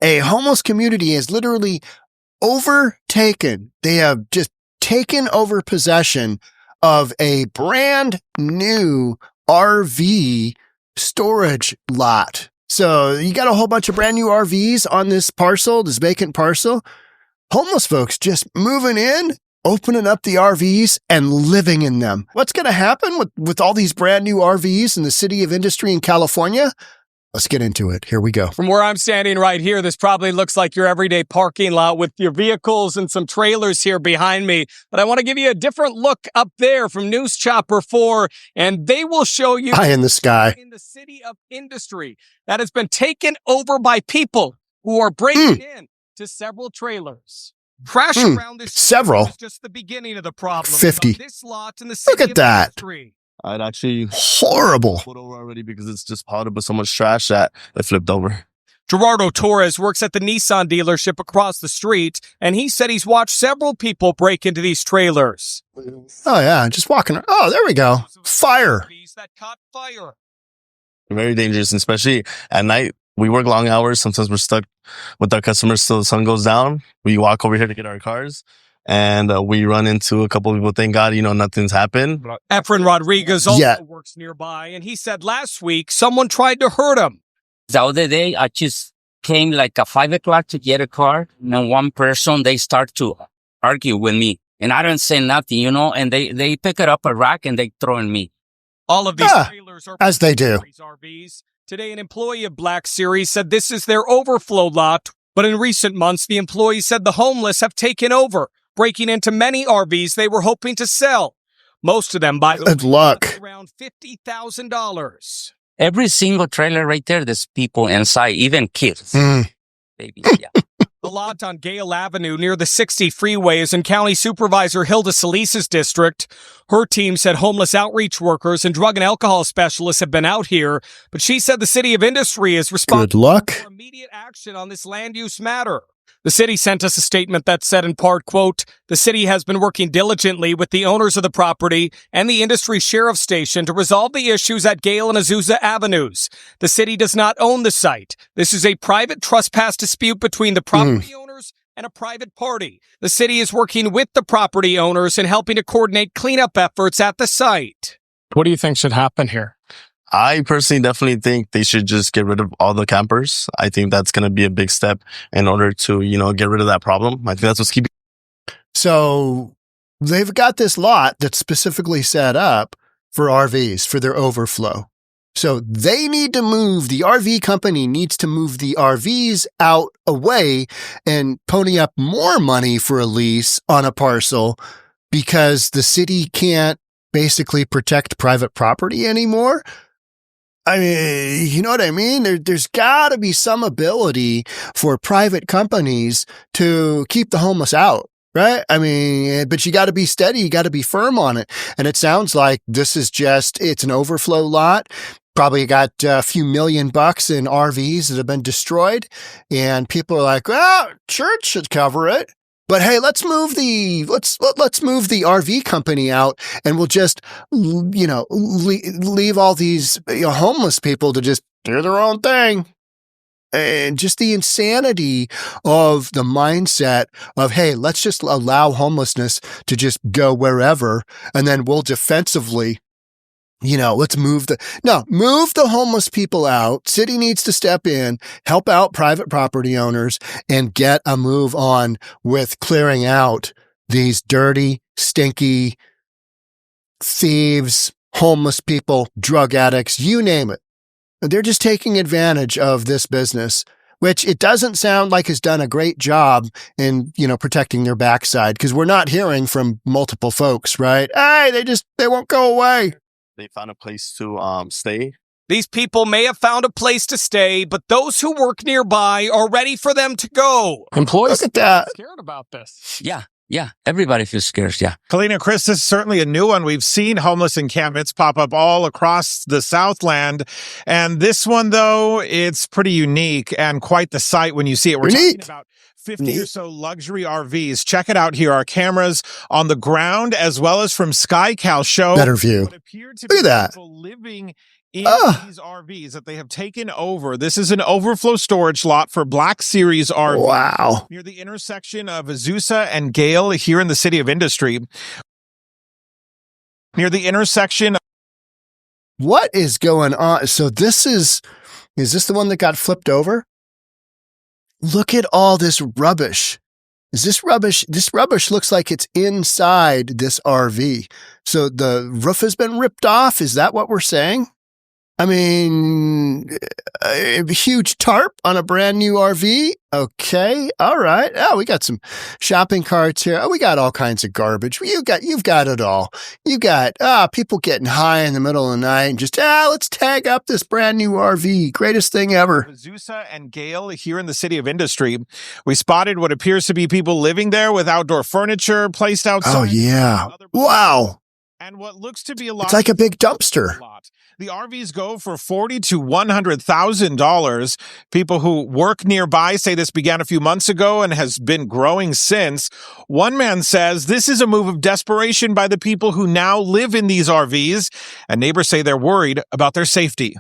A homeless community is literally overtaken. They have just taken over possession of a brand new RV storage lot. So you got a whole bunch of brand new RVs on this parcel, this vacant parcel. Homeless folks just moving in, opening up the RVs and living in them. What's going to happen with all these brand new RVs in the city of Industry in California? Let's get into it. Here we go. From where I'm standing right here, this probably looks like your everyday parking lot with your vehicles and some trailers here behind me. But I want to give you a different look up there from News Chopper 4, and they will show you high in the sky in the city of Industry that has been taken over by people who are breaking in to several trailers. Crash around this several is just the beginning of the problem. 50. This lot in the city Look at of that. Industry. I'd actually horrible put over already because it's just piled up with so much trash that it flipped over. Gerardo Torres works at the Nissan dealership across the street, and he said he's watched several people break into these trailers. Oh yeah, just walking around. Oh, there we go. Fire. That caught fire. Very dangerous, especially at night. We work long hours. Sometimes we're stuck with our customers till the sun goes down. We walk over here to get our cars. And we run into a couple of people. Thank God, nothing's happened. Efren Rodriguez also works nearby, and he said last week someone tried to hurt him. The other day, I just came like at 5 o'clock to get a car, and one person, they start to argue with me. And I don't say nothing, and they pick it up a rack and they throw in me. All of these trailers are as they do. RVs. Today, an employee of Black Series said this is their overflow lot, but in recent months, the employee said the homeless have taken over, breaking into many RVs they were hoping to sell. Most of them, by the way, around $50,000. Every single trailer right there, there's people inside, even kids. Baby, yeah. The lot on Gale Avenue near the 60 freeway is in County Supervisor Hilda Solis's district. Her team said homeless outreach workers and drug and alcohol specialists have been out here, but she said the city of Industry is responsible for immediate action on this land use matter. The city sent us a statement that said in part, quote, the city has been working diligently with the owners of the property and the Industry Sheriff Station to resolve the issues at Gale and Azusa Avenues. The city does not own the site. This is a private trespass dispute between the property owners and a private party. The city is working with the property owners and helping to coordinate cleanup efforts at the site. What do you think should happen here? I personally definitely think they should just get rid of all the campers. I think that's going to be a big step in order to, get rid of that problem. I think that's what's keeping. So they've got this lot that's specifically set up for RVs, for their overflow. So they need to move, the RV company needs to move the RVs out away and pony up more money for a lease on a parcel because the city can't basically protect private property anymore. I mean, you know what I mean? There's got to be some ability for private companies to keep the homeless out, right? I mean, but you got to be steady. You got to be firm on it. And it sounds like this is it's an overflow lot. Probably got a few $1 million in RVs that have been destroyed. And people are like, well, church should cover it. But hey, let's move the RV company out, and we'll just leave all these homeless people to just do their own thing. And just the insanity of the mindset of, hey, let's just allow homelessness to just go wherever, and then we'll defensively, let's move the homeless people out. City needs to step in, help out private property owners, and get a move on with clearing out these dirty, stinky thieves, homeless people, drug addicts, you name it. They're just taking advantage of this business, which it doesn't sound like has done a great job in, protecting their backside, because we're not hearing from multiple folks, right? Hey, they won't go away. They found a place to stay. These people may have found a place to stay, but those who work nearby are ready for them to go. Employees Look at that. scared about this. Yeah. Everybody feels scared, yeah. Kalina, Chris, this is certainly a new one. We've seen homeless encampments pop up all across the Southland. And this one, though, it's pretty unique and quite the sight when you see it. We're talking about 50 or so luxury RVs. Check it out here. Our cameras on the ground as well as from SkyCal show. Better view. What appeared to Look at be that. people living in these RVs that they have taken over. This is an overflow storage lot for Black Series RV. Wow. Near the intersection of Azusa and Gale here in the City of Industry. Near the intersection. What is going on? So this is this the one that got flipped over? Look at all this rubbish. Is this rubbish? This rubbish looks like it's inside this RV. So the roof has been ripped off. Is that what we're saying? I mean, a huge tarp on a brand new RV. Okay. All right. Oh, we got some shopping carts here. Oh, we got all kinds of garbage. You've got it all. You got, people getting high in the middle of the night and just, let's tag up this brand new RV. Greatest thing ever. Azusa and Gale here in the City of Industry. We spotted what appears to be people living there with outdoor furniture placed outside. Oh, yeah. Wow. And what looks to be a lot. It's like a big dumpster. The RVs go for $40,000 to $100,000. People who work nearby say this began a few months ago and has been growing since. One man says this is a move of desperation by the people who now live in these RVs, and neighbors say they're worried about their safety.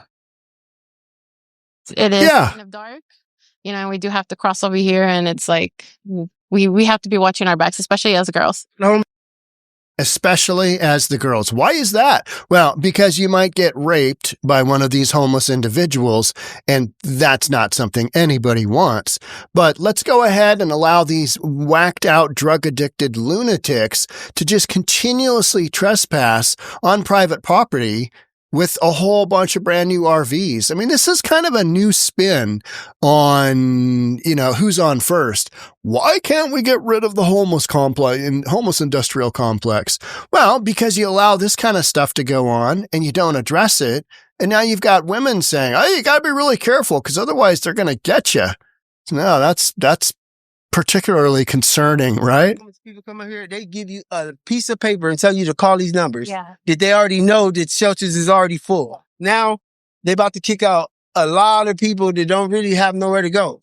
It is kind of dark. You know, we do have to cross over here, and it's like we have to be watching our backs, especially as girls. Especially as the girls. Why is that? Well, because you might get raped by one of these homeless individuals, and that's not something anybody wants. But let's go ahead and allow these whacked out, drug-addicted lunatics to just continuously trespass on private property with a whole bunch of brand new RVs. I mean, this is kind of a new spin on, who's on first. Why can't we get rid of the homeless industrial complex? Well, because you allow this kind of stuff to go on and you don't address it. And now you've got women saying, oh, you got to be really careful because otherwise they're going to get you. No, that's particularly concerning, right? People come out here, they give you a piece of paper and tell you to call these numbers. Yeah. That they already know that shelters is already full. Now they're about to kick out a lot of people that don't really have nowhere to go.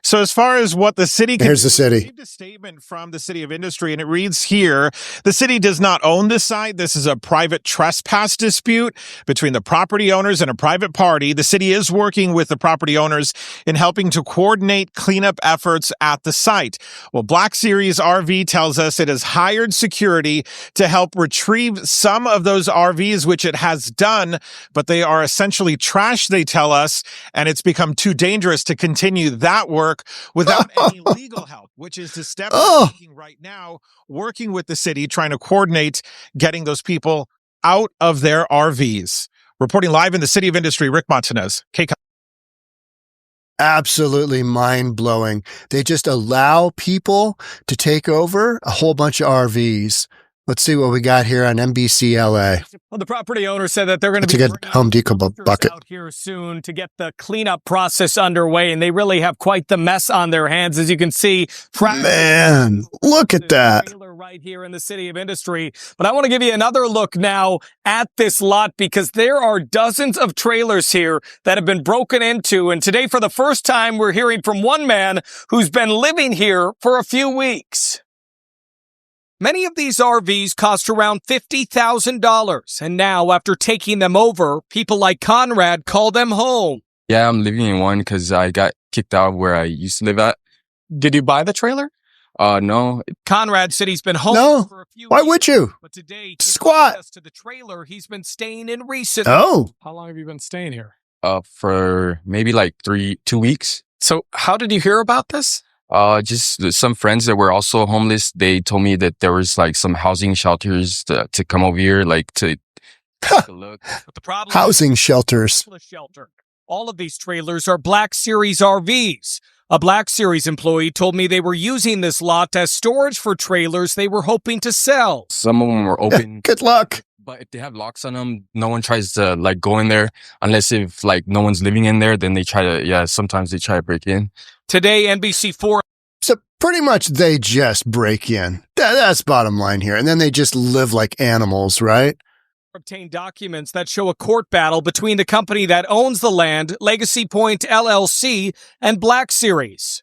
So as far as what the city can Here's the city. received a statement from the City of Industry, and it reads here, the city does not own this site. This is a private trespass dispute between the property owners and a private party. The city is working with the property owners in helping to coordinate cleanup efforts at the site. Well, Black Series RV tells us it has hired security to help retrieve some of those RVs, which it has done, but they are essentially trash, they tell us, and it's become too dangerous to continue that work without any legal help, which is the step we're taking right now, working with the city, trying to coordinate getting those people out of their RVs. Reporting live in the City of Industry, Rick Montanez, KCOM. Absolutely mind-blowing. They just allow people to take over a whole bunch of RVs. Let's see what we got here on NBC LA. Well, the property owner said that they're going to That's be a good Home Depot bucket out here soon to get the cleanup process underway, and they really have quite the mess on their hands, as you can see. Man, look at that. Right here in the City of Industry. But I want to give you another look now at this lot because there are dozens of trailers here that have been broken into. And today, for the first time, we're hearing from one man who's been living here for a few weeks. Many of these RVs cost around $50,000. And now, after taking them over, people like Conrad call them home. Yeah, I'm living in one because I got kicked out where I used to live at. Did you buy the trailer? No. Conrad said he's been home for a few Why weeks, would you? But today, Squat. to the trailer he's been staying in recently. Oh. How long have you been staying here? For maybe like 2 weeks. So how did you hear about this? Just some friends that were also homeless. They told me that there was like some housing shelters to come over here, like to take a look. But the problem Housing shelters. Shelter. All of these trailers are Black Series RVs. A Black Series employee told me they were using this lot as storage for trailers they were hoping to sell. Some of them were open. Good luck. But if they have locks on them, no one tries to like go in there unless if like no one's living in there, then they try to, sometimes they try to break in. Today, NBC4. So pretty much they just break in. That's bottom line here. And then they just live like animals, right? Obtained documents that show a court battle between the company that owns the land, Legacy Point LLC, and Black Series.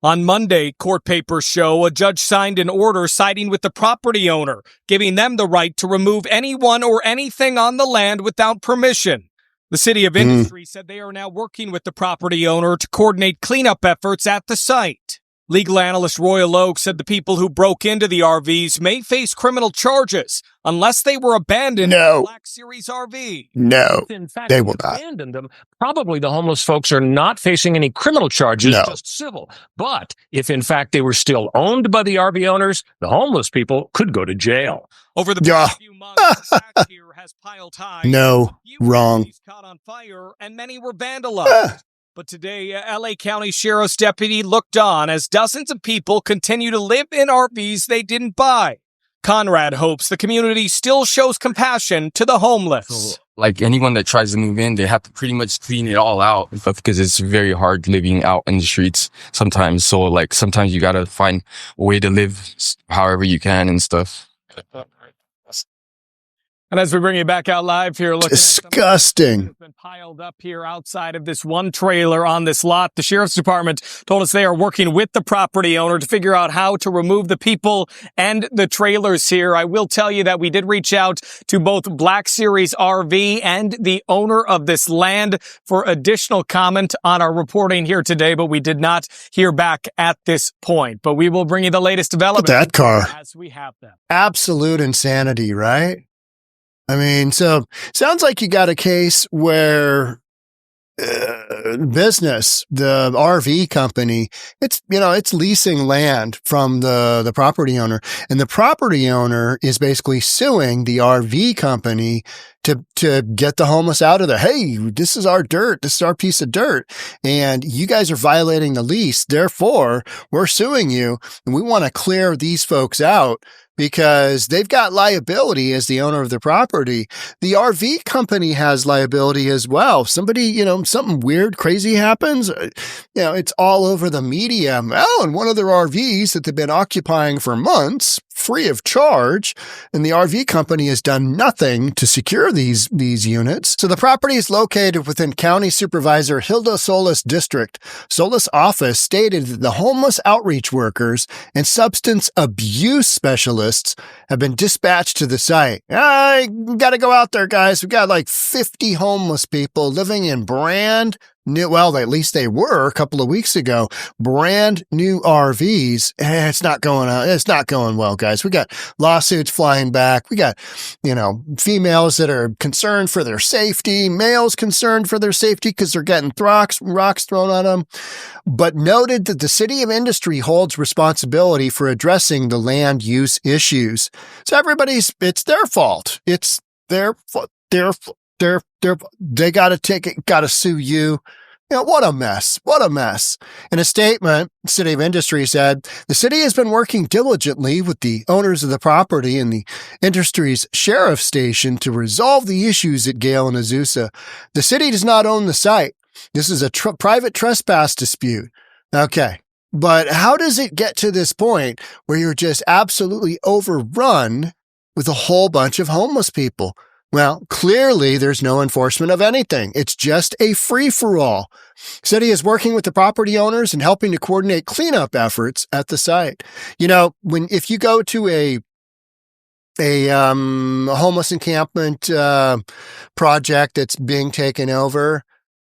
On Monday, court papers show a judge signed an order siding with the property owner, giving them the right to remove anyone or anything on the land without permission. The City of Industry said they are now working with the property owner to coordinate cleanup efforts at the site. Legal analyst Royal Oak said the people who broke into the RVs may face criminal charges unless they were abandoned in a Black Series RV. No, In fact, they will not. abandoned them. Probably the homeless folks are not facing any criminal charges, just civil. But if in fact they were still owned by the RV owners, the homeless people could go to jail. Over the past few months, the tax here has piled high. No, wrong. Caught on fire, and many were vandalized. But today, LA County Sheriff's deputy looked on as dozens of people continue to live in RVs they didn't buy. Conrad hopes the community still shows compassion to the homeless. So, like anyone that tries to move in, they have to pretty much clean it all out because it's very hard living out in the streets sometimes. So like sometimes you got to find a way to live however you can and stuff. And as we bring you back out live here, looking disgusting. At been piled up here outside of this one trailer on this lot. The Sheriff's Department told us they are working with the property owner to figure out how to remove the people and the trailers here. I will tell you that we did reach out to both Black Series RV and the owner of this land for additional comment on our reporting here today, but we did not hear back at this point. But we will bring you the latest developments Look at that car. as we have them. Absolute insanity, right? I mean, so sounds like you got a case where business, the RV company, it's leasing land from the property owner, and the property owner is basically suing the RV company to get the homeless out of there. Hey, this is our dirt. This is our piece of dirt. And you guys are violating the lease. Therefore, we're suing you, and we want to clear these folks out because they've got liability as the owner of the property. The RV company has liability as well. Somebody, something weird, crazy happens, it's all over the media. Oh, and one of their RVs that they've been occupying for months, free of charge, and the RV company has done nothing to secure these units. So the property is located within County Supervisor Hilda Solis District. Solis' office stated that the homeless outreach workers and substance abuse specialists have been dispatched to the site. I got to go out there, guys. We've got like 50 homeless people living in brand new, well, at least they were a couple of weeks ago, brand new RVs. It's not going well, guys. We got lawsuits flying back. We got, females that are concerned for their safety, males concerned for their safety because they're getting rocks thrown at them, but noted that the City of Industry holds responsibility for addressing the land use issues. So it's their fault. It's their fault. They got to take it, got to sue you. What a mess. What a mess. In a statement, City of Industry said, the city has been working diligently with the owners of the property and the industry's sheriff station to resolve the issues at Gale and Azusa. The city does not own the site. This is a private trespass dispute. Okay. But how does it get to this point where you're just absolutely overrun with a whole bunch of homeless people? Well, clearly there's no enforcement of anything. It's just a free-for-all. City is working with the property owners and helping to coordinate cleanup efforts at the site. If you go to a homeless encampment project that's being taken over,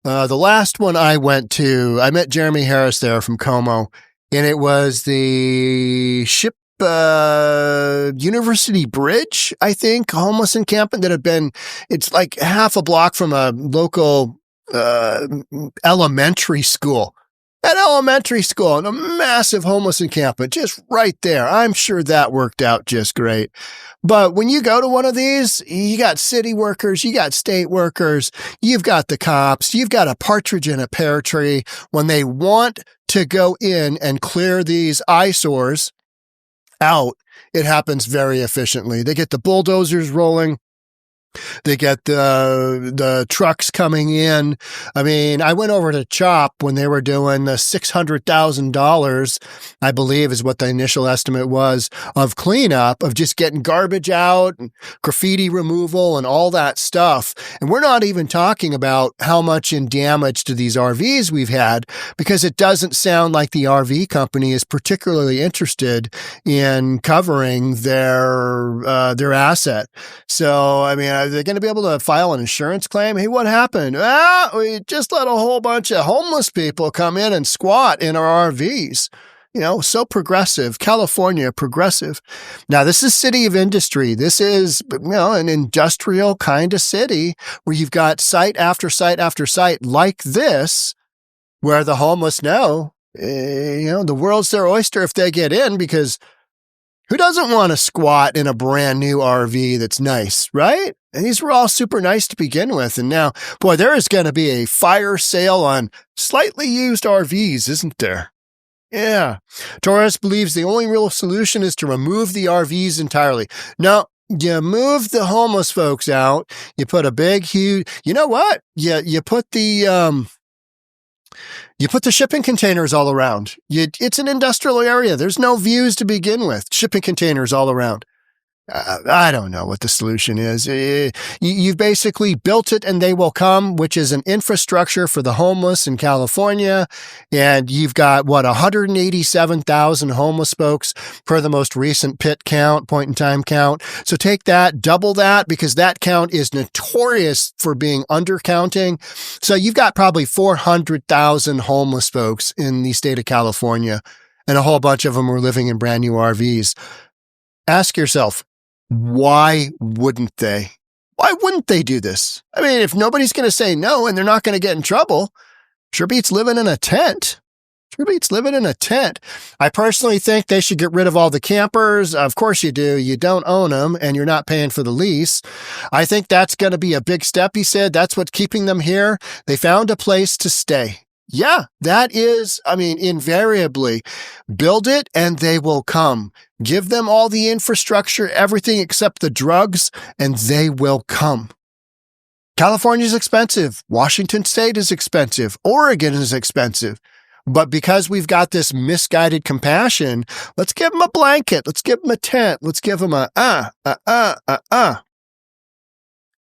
the last one I went to, I met Jeremy Harris there from Como, and it was the University Bridge, I think, homeless encampment that it's like half a block from a local elementary school. An elementary school and a massive homeless encampment just right there. I'm sure that worked out just great. But when you go to one of these, you got city workers, you got state workers, you've got the cops, you've got a partridge in a pear tree. When they want to go in and clear these eyesores out, it happens very efficiently. They get the bulldozers rolling. They get the trucks coming in. I mean, I went over to CHOP when they were doing the $600,000, I believe is what the initial estimate was, of cleanup, of just getting garbage out and graffiti removal and all that stuff. And we're not even talking about how much in damage to these RVs we've had, because it doesn't sound like the RV company is particularly interested in covering their asset. So, I mean, are they going to be able to file an insurance claim? Hey, what happened? We just let a whole bunch of homeless people come in and squat in our RVs. You know, so progressive. California, progressive. Now, this is city of industry. This is, you know, an industrial kind of city where you've got site after site after site like this, where the homeless know, you know, the world's their oyster if they get in, because who doesn't want to squat in a brand new RV that's nice, right? And these were all super nice to begin with. And now, boy, there is going to be a fire sale on slightly used RVs, isn't there? Yeah. Torres believes the only real solution is to remove the RVs entirely. No, you move the homeless folks out. You put a big, huge, you know what? You put the shipping containers all around. It's an industrial area. There's no views to begin with. Shipping containers all around. I don't know what the solution is. You've basically built it and they will come, which is an infrastructure for the homeless in California. And you've got, 187,000 homeless folks per the most recent PIT count, point in time count. So take that, double that, because that count is notorious for being undercounting. So you've got probably 400,000 homeless folks in the state of California, and a whole bunch of them are living in brand new RVs. Ask yourself, why wouldn't they? Why wouldn't they do this? I mean, if nobody's going to say no and they're not going to get in trouble, sure beats living in a tent. Sure beats living in a tent. I personally think they should get rid of all the campers. Of course you do. You don't own them and you're not paying for the lease. I think that's going to be a big step, he said. That's what's keeping them here. They found a place to stay. Yeah, that is, I mean, invariably, build it and they will come. Give them all the infrastructure, everything except the drugs, and they will come. California's expensive. Washington State is expensive. Oregon is expensive. But because we've got this misguided compassion, let's give them a blanket. Let's give them a tent. Let's give them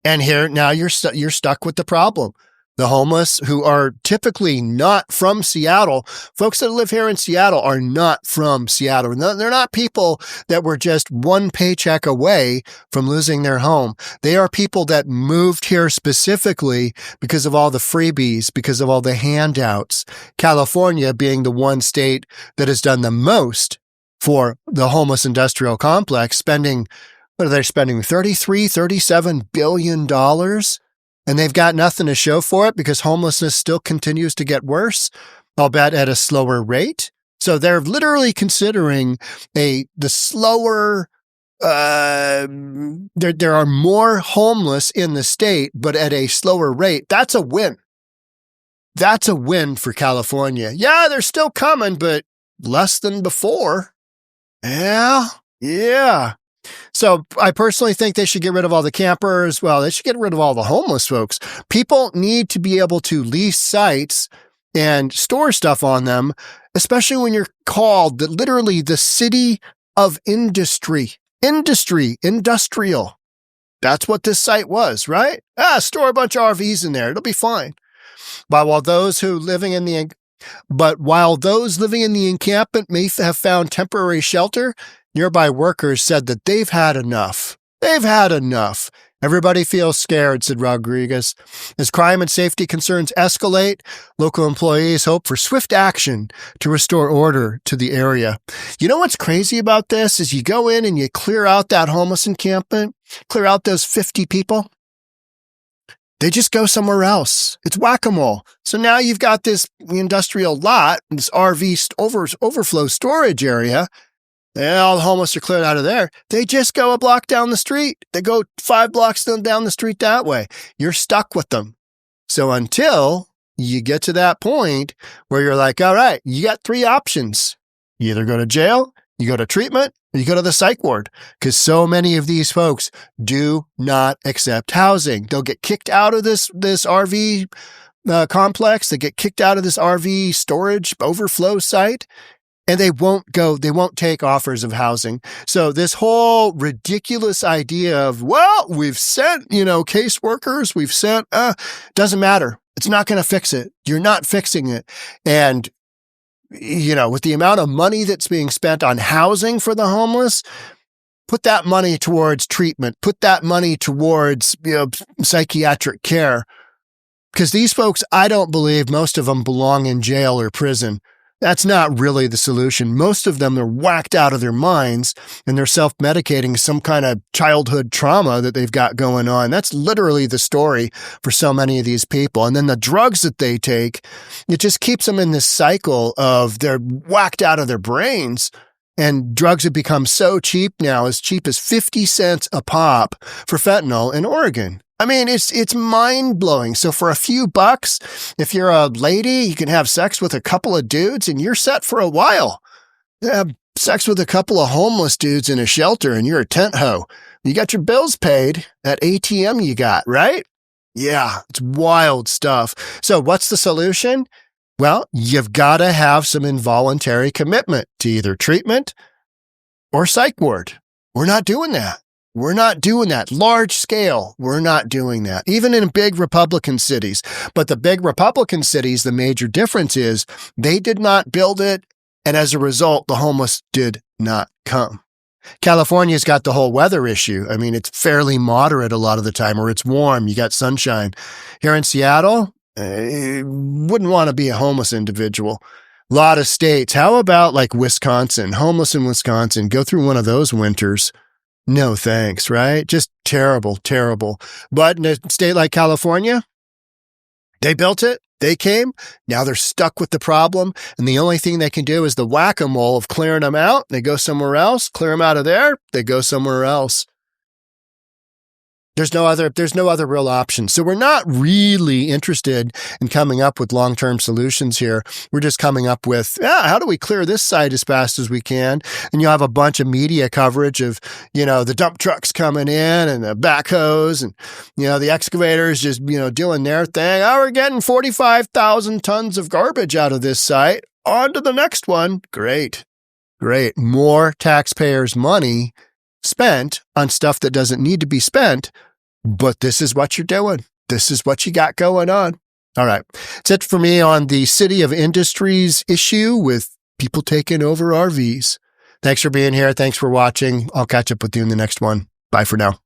And here, now you're stuck with the problem. The homeless, who are typically not from Seattle, folks that live here in Seattle are not from Seattle. They're not people that were just one paycheck away from losing their home. They are people that moved here specifically because of all the freebies, because of all the handouts. California being the one state that has done the most for the homeless industrial complex, spending, what are they spending, $37 billion? And they've got nothing to show for it because homelessness still continues to get worse, albeit at a slower rate. So they're literally considering the slower, there are more homeless in the state, but at a slower rate. That's a win. That's a win for California. Yeah, they're still coming, but less than before. Yeah. So I personally think they should get rid of all the campers. Well, they should get rid of all the homeless folks. People need to be able to lease sites and store stuff on them, especially when you're called literally the city of industry. Industrial. That's what this site was, right? Store a bunch of RVs in there. It'll be fine. But while those living in the encampment may have found temporary shelter, nearby workers said that they've had enough. Everybody feels scared, said Rodriguez. As crime and safety concerns escalate, local employees hope for swift action to restore order to the area. You know what's crazy about this is you go in and you clear out that homeless encampment, clear out those 50 people. They just go somewhere else. It's whack-a-mole. So now you've got this industrial lot, this RV overflow storage area. And all the homeless are cleared out of there. They just go a block down the street. They go 5 blocks down the street that way. You're stuck with them. So until you get to that point where you're like, all right, you got 3 options. You either go to jail, you go to treatment, You go to the psych ward because so many of these folks do not accept housing. They'll get kicked out of this RV complex. They get kicked out of this RV storage overflow site, and they won't take offers of housing. So this whole ridiculous idea of, well, we've sent, caseworkers, we've sent, doesn't matter. It's not going to fix it. You're not fixing it. And, with the amount of money that's being spent on housing for the homeless, put that money towards treatment, put that money towards, psychiatric care. Because these folks, I don't believe most of them belong in jail or prison. That's not really the solution. Most of them are whacked out of their minds and they're self-medicating some kind of childhood trauma that they've got going on. That's literally the story for so many of these people. And then the drugs that they take, it just keeps them in this cycle of they're whacked out of their brains. And drugs have become so cheap now, as cheap as 50 cents a pop for fentanyl in Oregon. I mean, it's mind-blowing. So for a few bucks, if you're a lady, you can have sex with a couple of dudes and you're set for a while. You have sex with a couple of homeless dudes in a shelter and you're a tent hoe. You got your bills paid, that ATM you got, right? Yeah, it's wild stuff. So what's the solution? Well, you've got to have some involuntary commitment to either treatment or psych ward. We're not doing that. We're not doing that. Large scale, we're not doing that. Even in big Republican cities. But the big Republican cities, the major difference is they did not build it. And as a result, the homeless did not come. California's got the whole weather issue. I mean, it's fairly moderate a lot of the time, or it's warm. You got sunshine. Here in Seattle, wouldn't want to be a homeless individual. A lot of states. How about like Wisconsin? Homeless in Wisconsin. Go through one of those winters. No thanks, right? Just terrible, terrible. But in a state like California, they built it. They came. Now they're stuck with the problem. And the only thing they can do is the whack-a-mole of clearing them out. They go somewhere else. Clear them out of there. They go somewhere else. There's no other real option. So we're not really interested in coming up with long-term solutions here. We're just coming up with, how do we clear this site as fast as we can? And you'll have a bunch of media coverage of, the dump trucks coming in and the backhoes and, the excavators just, doing their thing. Oh, we're getting 45,000 tons of garbage out of this site. On to the next one. Great. More taxpayers' money spent on stuff that doesn't need to be spent. But this is what you're doing. This is what you got going on. All right. That's it for me on the City of Industries issue with people taking over RVs. Thanks for being here. Thanks for watching. I'll catch up with you in the next one. Bye for now.